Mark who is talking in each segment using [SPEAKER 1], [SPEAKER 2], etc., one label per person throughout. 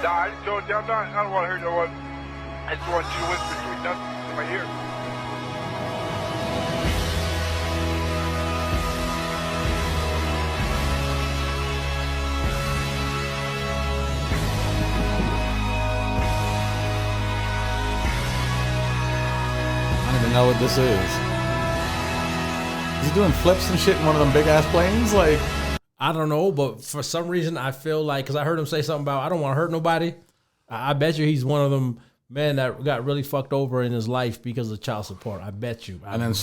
[SPEAKER 1] Nah, I just told you I'm not. I don't want to hear no one. I just want you to whisper sweet nothings in my ear.
[SPEAKER 2] I don't even know what this is. Is he doing flips and shit in one of them big ass planes? Like,
[SPEAKER 3] I don't know, but for some reason I feel like, because I heard him say something about I don't want to hurt nobody. I bet you he's one of them men that got really fucked over in his life because of child support. I bet you.
[SPEAKER 2] and then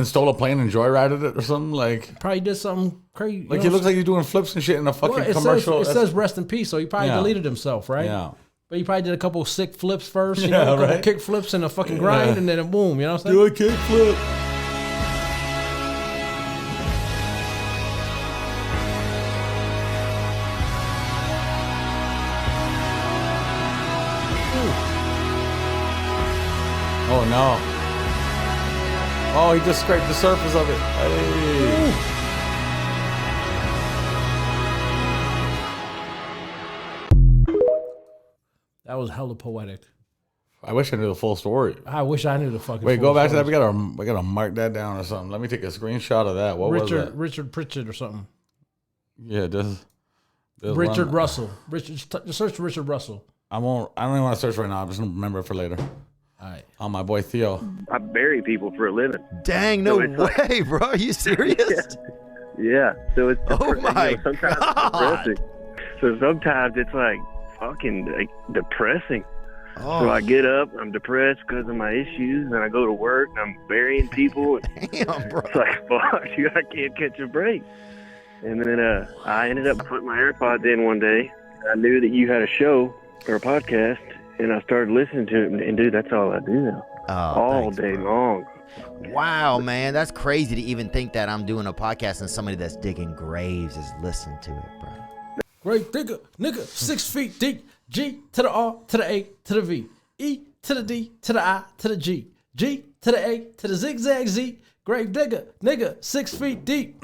[SPEAKER 2] stole a plane and joyrided it or something. Like,
[SPEAKER 3] probably did something crazy.
[SPEAKER 2] Like, he looks like he's doing flips and shit in a fucking commercial.
[SPEAKER 3] It says rest in peace, so he probably deleted himself, right?
[SPEAKER 2] Yeah.
[SPEAKER 3] But he probably did a couple sick flips first, you know, a couple kick flips and a fucking grind, and then boom, you know what I'm saying?
[SPEAKER 2] Do a kick flip. Oh no. Oh, he just scraped the surface of it. Hey.
[SPEAKER 3] That was hella poetic.
[SPEAKER 2] I wish I knew the full story.
[SPEAKER 3] I wish I knew the fucking
[SPEAKER 2] Wait,
[SPEAKER 3] full
[SPEAKER 2] go back
[SPEAKER 3] story.
[SPEAKER 2] to that. We gotta mark that down or something. Let me take a screenshot of that. What was that?
[SPEAKER 3] Richard Pritchard or something.
[SPEAKER 2] Yeah, this
[SPEAKER 3] Richard Russell. Search Richard Russell.
[SPEAKER 2] I don't even want to search right now. I'm just gonna remember it for later.
[SPEAKER 3] All right.
[SPEAKER 2] Oh, my boy Theo.
[SPEAKER 4] I bury people for a living.
[SPEAKER 5] Dang, no way, bro. Are you serious?
[SPEAKER 4] Yeah. So it's
[SPEAKER 5] my
[SPEAKER 4] sometimes
[SPEAKER 5] God.
[SPEAKER 4] it's depressing. So sometimes it's like fucking like depressing.
[SPEAKER 5] Oh.
[SPEAKER 4] So I get up, I'm depressed because of my issues, and I go to work, and I'm burying people.
[SPEAKER 5] Damn, bro.
[SPEAKER 4] It's like, fuck, I can't catch a break. And then I ended up putting my AirPods in one day. I knew that you had a show or a podcast, and I started listening to it. And dude, that's all I do now. All day long.
[SPEAKER 5] Wow, man. That's crazy to even think that I'm doing a podcast and somebody that's digging graves is listening to it, bro.
[SPEAKER 3] Great digger, nigga, 6 feet deep. G to the R to the A to the V. E to the D to the I to the G. G to the A to the zigzag Z. Grave digger, nigga, 6 feet deep.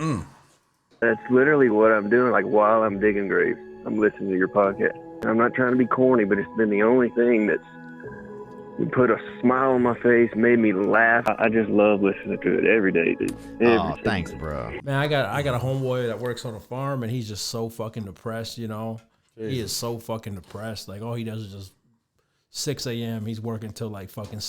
[SPEAKER 4] That's literally what I'm doing, like while I'm digging graves. I'm listening to your podcast. I'm not trying to be corny, but it's been the only thing that's put a smile on my face, made me laugh. I just love listening to it every day, dude.
[SPEAKER 5] Thanks, bro.
[SPEAKER 3] Man, I got a homeboy that works on a farm, and he's just so fucking depressed, you know.
[SPEAKER 2] Jeez.
[SPEAKER 3] He is so fucking depressed. Like, all he does is just 6 a.m. He's working till like fucking,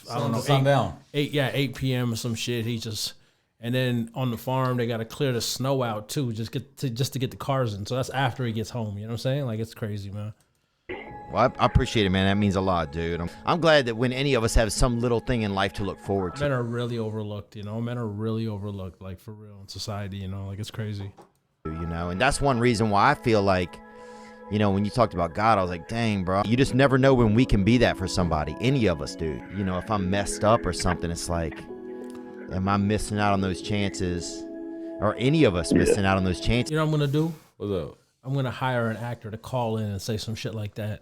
[SPEAKER 3] I don't know,
[SPEAKER 2] sundown.
[SPEAKER 3] 8 p.m. or some shit. He just, and then on the farm they got to clear the snow out too, just to get the cars in. So that's after he gets home. You know what I'm saying? Like, it's crazy, man.
[SPEAKER 5] Well, I appreciate it, man. That means a lot, dude. I'm glad that when any of us have some little thing in life to look forward to.
[SPEAKER 3] Men are really overlooked, you know. Men are really overlooked, like, for real, in society, you know. Like, it's crazy.
[SPEAKER 5] You know, and that's one reason why I feel like, you know, when you talked about God, I was like, dang, bro. You just never know when we can be that for somebody. Any of us, dude. You know, if I'm messed up or something, it's like, am I missing out on those chances? Or any of us missing out on those chances?
[SPEAKER 3] You know what I'm going to do?
[SPEAKER 2] What's up?
[SPEAKER 3] I'm going to hire an actor to call in and say some shit like that.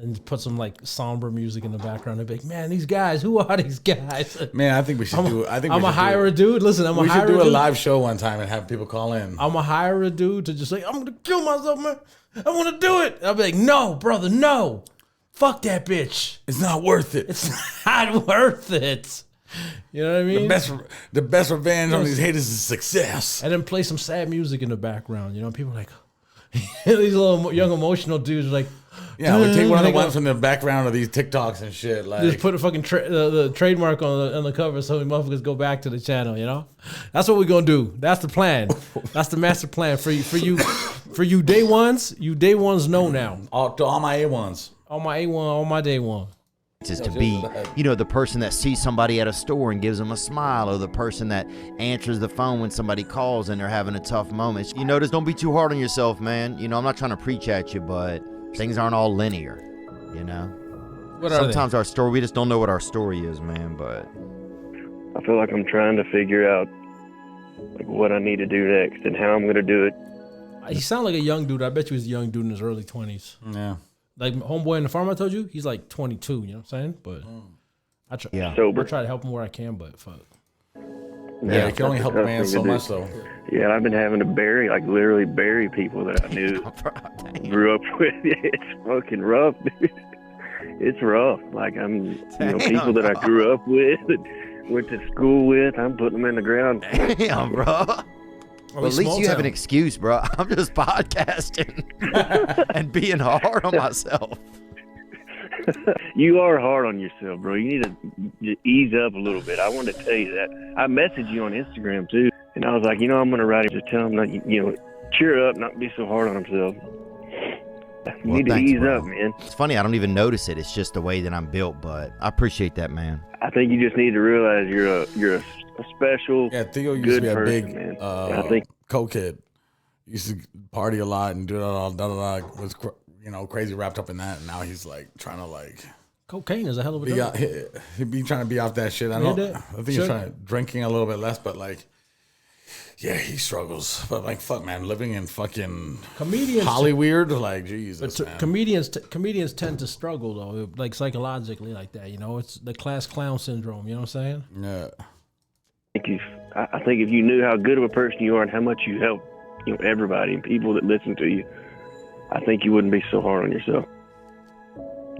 [SPEAKER 3] And put some like somber music in the background and be like, man, these guys, who are these guys?
[SPEAKER 2] Man, I think we should do. I think
[SPEAKER 3] I'm gonna hire a dude. Listen,
[SPEAKER 2] we should do a live show one time and have people call in.
[SPEAKER 3] I'm gonna hire a dude to just say, I'm gonna kill myself, man. I want to do it. I'll be like, no, brother, no. Fuck that bitch.
[SPEAKER 2] It's not worth it.
[SPEAKER 3] It's not worth it. You know what I mean?
[SPEAKER 2] The best revenge on these haters is success.
[SPEAKER 3] And then play some sad music in the background. You know, people are like, these little young emotional dudes are like,
[SPEAKER 2] yeah, we take one of the ones from the background of these TikToks and shit. Like,
[SPEAKER 3] just put a fucking the trademark on the cover so the motherfuckers go back to the channel. You know, that's what we're gonna do. That's the plan. That's the master plan for you day ones. You day ones know now.
[SPEAKER 2] To all my A1s.
[SPEAKER 3] All my A1, all my day one.
[SPEAKER 5] Just to be, you know, the person that sees somebody at a store and gives them a smile, or the person that answers the phone when somebody calls and they're having a tough moment. You know, just don't be too hard on yourself, man. You know, I'm not trying to preach at you, but things aren't all linear, you know? Sometimes our story, we just don't know what our story is, man, but
[SPEAKER 4] I feel like I'm trying to figure out like what I need to do next and how I'm going to do it.
[SPEAKER 3] He sound like a young dude. I bet you he's a young dude in his early 20s.
[SPEAKER 2] Yeah.
[SPEAKER 3] Like homeboy in the farm I told you, he's like 22, you know what I'm saying? But I try to help him where I can, but fuck.
[SPEAKER 2] Yeah, it can only help a man so much, though.
[SPEAKER 4] Yeah, I've been having to literally bury people that I knew, grew up with. It's fucking rough, dude. It's rough. Like, people that I grew up with, went to school with, I'm putting them in the ground.
[SPEAKER 5] Damn, bro. Well, at least you have an excuse, bro. I'm just podcasting and being hard on myself.
[SPEAKER 4] You are hard on yourself, bro. You need to ease up a little bit. I wanted to tell you that. I messaged you on Instagram, too. And I was like, I'm going to write him to tell him, cheer up, not be so hard on himself. You need to ease up, man.
[SPEAKER 5] It's funny, I don't even notice it. It's just the way that I'm built, but I appreciate that, man.
[SPEAKER 4] I think you just need to realize you're a special,
[SPEAKER 2] Theo used
[SPEAKER 4] good
[SPEAKER 2] to be a
[SPEAKER 4] person,
[SPEAKER 2] big
[SPEAKER 4] man. I think
[SPEAKER 2] co-kid. Used to party a lot and do it all, was crazy wrapped up in that. And now he's like trying to like
[SPEAKER 3] cocaine is a hell of a drug.
[SPEAKER 2] He'd be trying to be off that shit. I think he's trying to drinking a little bit less, but like, yeah, he struggles. But like, fuck, man, living in fucking Hollywood, like, Jesus, man.
[SPEAKER 3] Comedians tend to struggle though, like psychologically, like that. It's the class clown syndrome. You know what I'm saying?
[SPEAKER 2] Yeah.
[SPEAKER 4] I think if you knew how good of a person you are and how much you help, everybody and people that listen to you, I think you wouldn't be so hard on yourself.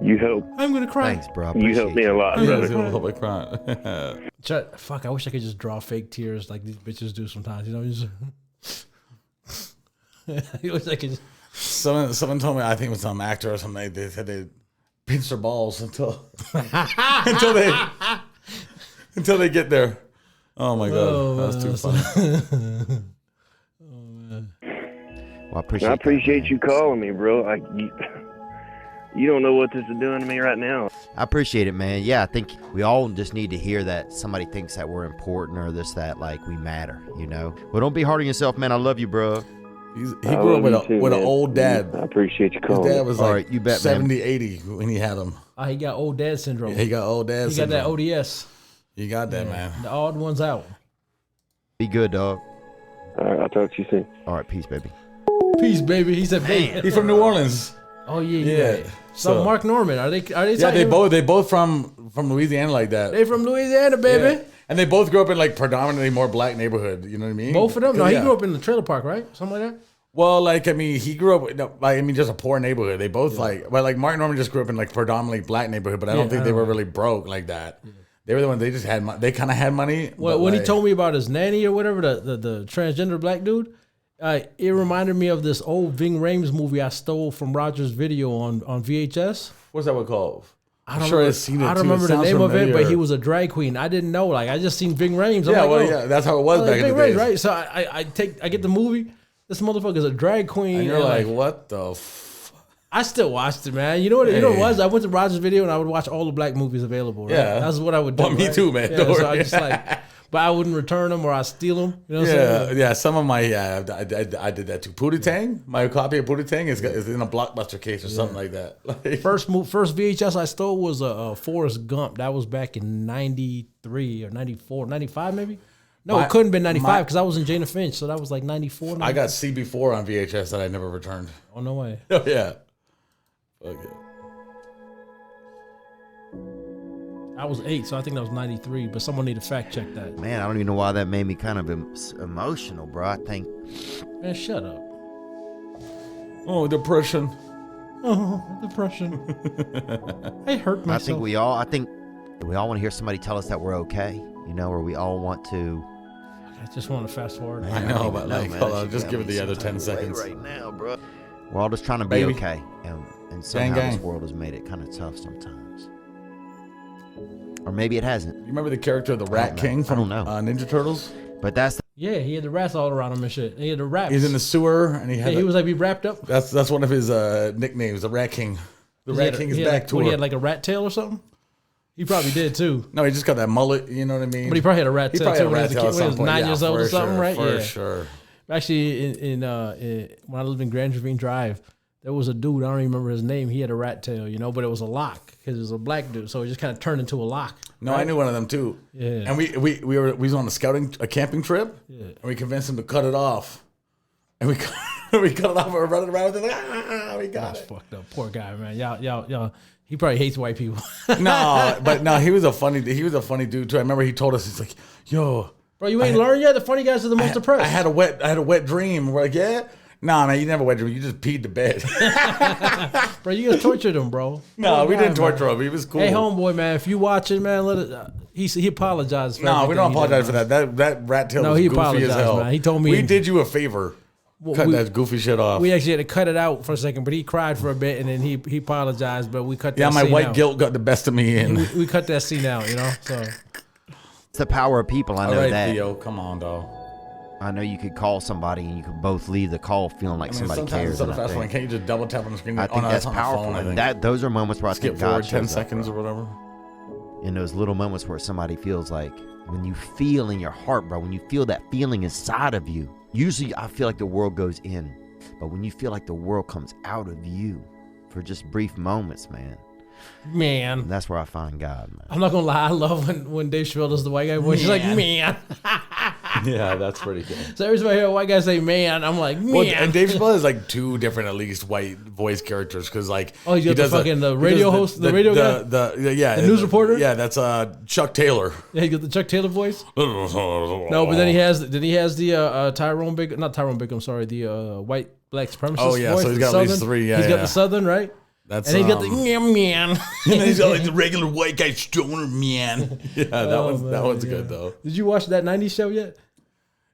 [SPEAKER 4] You help.
[SPEAKER 3] I'm gonna cry.
[SPEAKER 5] Thanks, bro.
[SPEAKER 4] You help me a lot,
[SPEAKER 2] brother.
[SPEAKER 3] Fuck, I wish I could just draw fake tears like these bitches do sometimes. I wish I could.
[SPEAKER 2] Someone told me, I think it was some actor or something. They said they pinch their balls until they get there. Oh my god, that was too funny.
[SPEAKER 5] Well,
[SPEAKER 4] I appreciate you calling me, bro. You don't know what this is doing to me right now.
[SPEAKER 5] I appreciate it, man. Yeah, I think we all just need to hear that somebody thinks that we're important or that like we matter, Well, don't be hard on yourself, man. I love you, bro.
[SPEAKER 2] He grew up with an old dad.
[SPEAKER 4] I appreciate you calling.
[SPEAKER 2] His dad was like
[SPEAKER 5] you bet,
[SPEAKER 2] 70,
[SPEAKER 5] man.
[SPEAKER 2] 80 when he had him.
[SPEAKER 3] He got old dad syndrome.
[SPEAKER 2] Yeah, he got old dad syndrome.
[SPEAKER 3] He got that ODS.
[SPEAKER 2] You got that, man.
[SPEAKER 3] The odd one's out.
[SPEAKER 5] Be good, dog.
[SPEAKER 4] All right, I'll talk to you soon.
[SPEAKER 5] All right, peace, baby.
[SPEAKER 3] Peace, baby. He said, "Baby."
[SPEAKER 2] He's from New Orleans.
[SPEAKER 3] Oh yeah. So Mark Norman, are they?
[SPEAKER 2] Yeah, they both from Louisiana like that.
[SPEAKER 3] They from Louisiana, baby.
[SPEAKER 2] Yeah. And they both grew up in like predominantly more black neighborhood. You know what I mean?
[SPEAKER 3] Both of them. No, he grew up in the trailer park, right? Something like that.
[SPEAKER 2] Well, like he grew up just a poor neighborhood. They both Mark Norman just grew up in like predominantly black neighborhood, but I don't think they were really broke like that. Yeah. They were the ones. They just had. They kind of had money.
[SPEAKER 3] Well, when he told me about his nanny or whatever, the transgender black dude, it reminded me of this old Ving Rhames movie I stole from Rogers Video on VHS.
[SPEAKER 2] What's that one called?
[SPEAKER 3] I don't remember the name of it, but he was a drag queen. I didn't know. Like I just seen Ving Rhames.
[SPEAKER 2] That's how it was back in the day,
[SPEAKER 3] right? So I get the movie. This motherfucker's a drag queen.
[SPEAKER 2] And you're like, what the?
[SPEAKER 3] I still watched it, man. You know what it was? I went to Rogers Video and I would watch all the black movies available. Right?
[SPEAKER 2] Yeah,
[SPEAKER 3] that's what I would do.
[SPEAKER 2] Well, me too, man.
[SPEAKER 3] Yeah, so I just but I wouldn't return them or I steal them. You know what I'm saying?
[SPEAKER 2] Yeah. Some of my I did that too. Pootie Tang, my copy of Pootie Tang is in a Blockbuster case or something like that.
[SPEAKER 3] First VHS I stole was a Forrest Gump. That was back in 93 or 94, 95 maybe. No, it couldn't have been 95 because I was in Jane Finch, so that was like 94. 95.
[SPEAKER 2] I got CB4 on VHS that I never returned.
[SPEAKER 3] Oh no way.
[SPEAKER 2] Oh yeah. Okay.
[SPEAKER 3] I was 8, so I think that was 93, but someone need to fact check that.
[SPEAKER 5] Man, I don't even know why that made me kind of emotional, bro. I think.
[SPEAKER 3] Man, shut up.
[SPEAKER 2] Oh, depression.
[SPEAKER 3] Oh, depression. I hurt myself.
[SPEAKER 5] I think we all want to hear somebody tell us that we're okay, or we all want to.
[SPEAKER 3] I just want to fast forward.
[SPEAKER 2] I know, but hold on, just give it the other 10 seconds.
[SPEAKER 5] Right now, bro. We're all just trying to be okay, and somehow this world has made it kind of tough sometimes. Or maybe it hasn't.
[SPEAKER 2] You remember the character of the Rat King from Ninja Turtles?
[SPEAKER 5] But that's
[SPEAKER 3] yeah, he had the rats all around him and shit. He had the rats.
[SPEAKER 2] He's in the sewer and he
[SPEAKER 3] was like be wrapped up.
[SPEAKER 2] That's one of his nicknames, the Rat King. The Rat King is back tour.
[SPEAKER 3] He had like a rat tail or something. He probably did too.
[SPEAKER 2] No, he just got that mullet. You know what I mean?
[SPEAKER 3] But he probably had a rat tail too when he was 9 years old or something, right?
[SPEAKER 2] For sure.
[SPEAKER 3] Actually, when I lived in Grand Ravine Drive, there was a dude, I don't even remember his name. He had a rat tail, but it was a lock because it was a black dude. So it just kind of turned into a lock.
[SPEAKER 2] No, right? I knew one of them too. Yeah. And we was on a camping trip. Yeah. And we convinced him to cut it off. And we cut it off and we're running around with it we got it.
[SPEAKER 3] Fucked up. Poor guy, man. Y'all. He probably hates white people.
[SPEAKER 2] No, he was a funny dude too. I remember he told us, he's like, yo,
[SPEAKER 3] Bro, you ain't learned yet? The funny guys are the most depressed.
[SPEAKER 2] I had a wet dream. We're like, yeah? Nah, man, you never wet dream. You just peed the bed.
[SPEAKER 3] Bro, you just tortured him, bro.
[SPEAKER 2] No, we didn't torture him. He was cool.
[SPEAKER 3] Hey, homeboy, man, if you watching, man, let it. He apologized for
[SPEAKER 2] No, we don't apologize for that. That rat tail was goofy as hell.
[SPEAKER 3] Man. He told me
[SPEAKER 2] we did you a favor. Cut that goofy shit off.
[SPEAKER 3] We actually had to cut it out for a second, but he cried for a bit and then he apologized, but we cut that scene out.
[SPEAKER 2] Yeah, my white guilt got the best of me in.
[SPEAKER 3] We cut that scene out, you know? So
[SPEAKER 5] it's the power of people. I know that.
[SPEAKER 2] Theo, come on, dog.
[SPEAKER 5] I know you could call somebody and you could both leave the call feeling like somebody cares.
[SPEAKER 2] Can't you just double tap on the screen?
[SPEAKER 5] I think that's powerful.
[SPEAKER 2] Phone,
[SPEAKER 5] those are moments where I
[SPEAKER 2] skip
[SPEAKER 5] think God
[SPEAKER 2] forward 10 seconds or whatever.
[SPEAKER 5] In those little moments where somebody feels like, when you feel in your heart, bro, when you feel that feeling inside of you, usually I feel like the world goes in, but when you feel like the world comes out of you for just brief moments, man, that's where I find God, man.
[SPEAKER 3] I'm not gonna lie, I love when Dave Chappelle does the white guy voice. He's like, man.
[SPEAKER 2] Yeah, that's pretty good.
[SPEAKER 3] So every time I hear a white guy say man, I'm like, man. Well,
[SPEAKER 2] and Dave Chappelle has like two different, at least, white voice characters because, like,
[SPEAKER 3] he does the radio host, the radio guy,
[SPEAKER 2] the
[SPEAKER 3] news reporter.
[SPEAKER 2] Yeah, that's Chuck Taylor.
[SPEAKER 3] Yeah, he got the Chuck Taylor voice. No, but then he has the Tyrone Big, not Tyrone Big. I'm sorry, the white black supremacist.
[SPEAKER 2] Oh yeah,
[SPEAKER 3] voice,
[SPEAKER 2] so he's got at least three. Yeah,
[SPEAKER 3] he's got the Southern, right?
[SPEAKER 2] That's
[SPEAKER 3] and he's got the man.
[SPEAKER 2] And then he's got like the regular white guy stoner man. Yeah, that one's good though.
[SPEAKER 3] Did you watch that '90s show yet?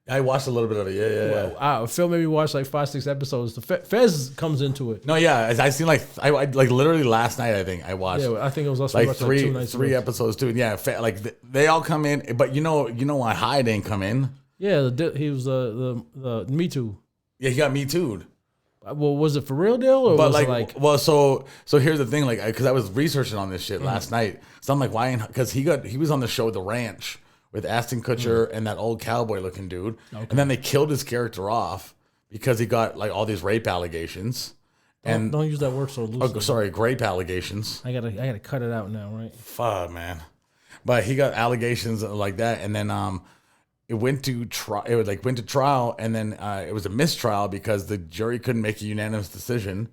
[SPEAKER 2] I watched a little bit of it. Yeah.
[SPEAKER 3] Phil made me watch like 5-6 episodes. The Fez comes into it.
[SPEAKER 2] No, yeah, I seen like I like literally last night. I think I watched.
[SPEAKER 3] Yeah, I think it was also
[SPEAKER 2] like three episodes too. Yeah, like they all come in, but you know why Hyde didn't come in?
[SPEAKER 3] Yeah, he was the Me Too.
[SPEAKER 2] Yeah, he got Me Too'd.
[SPEAKER 3] Well, was it for real deal? Or
[SPEAKER 2] but
[SPEAKER 3] was
[SPEAKER 2] like, well, so here's the thing, like, because I was researching on this shit last night. So I'm like, why? Because he was on the show The Ranch with Ashton Kutcher and that old cowboy looking dude, and then they killed his character off because he got like all these rape allegations.
[SPEAKER 3] And don't use that word so loosely.
[SPEAKER 2] Oh, sorry, rape allegations.
[SPEAKER 3] I gotta cut it out now, right?
[SPEAKER 2] Fuck, man. But he got allegations like that, and then it went to trial. It went to trial, and then it was a mistrial because the jury couldn't make a unanimous decision,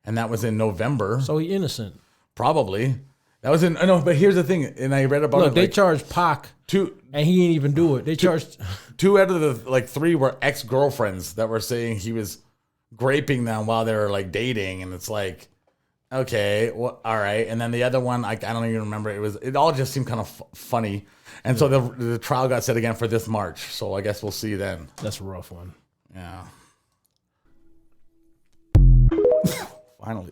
[SPEAKER 2] and that was in November.
[SPEAKER 3] So he innocent,
[SPEAKER 2] probably. That was in. No, but here's the thing, and I read about it.
[SPEAKER 3] Look, they charged Pac, and he didn't even do it. They charged
[SPEAKER 2] two out of the like three were ex-girlfriends that were saying he was graping them while they were like dating, and it's like, okay, well, all right. And then the other one, I don't even remember. It all just seemed kind of funny. And so the trial got set again for this March. So I guess we'll see then.
[SPEAKER 3] That's a rough one.
[SPEAKER 2] Yeah. Finally.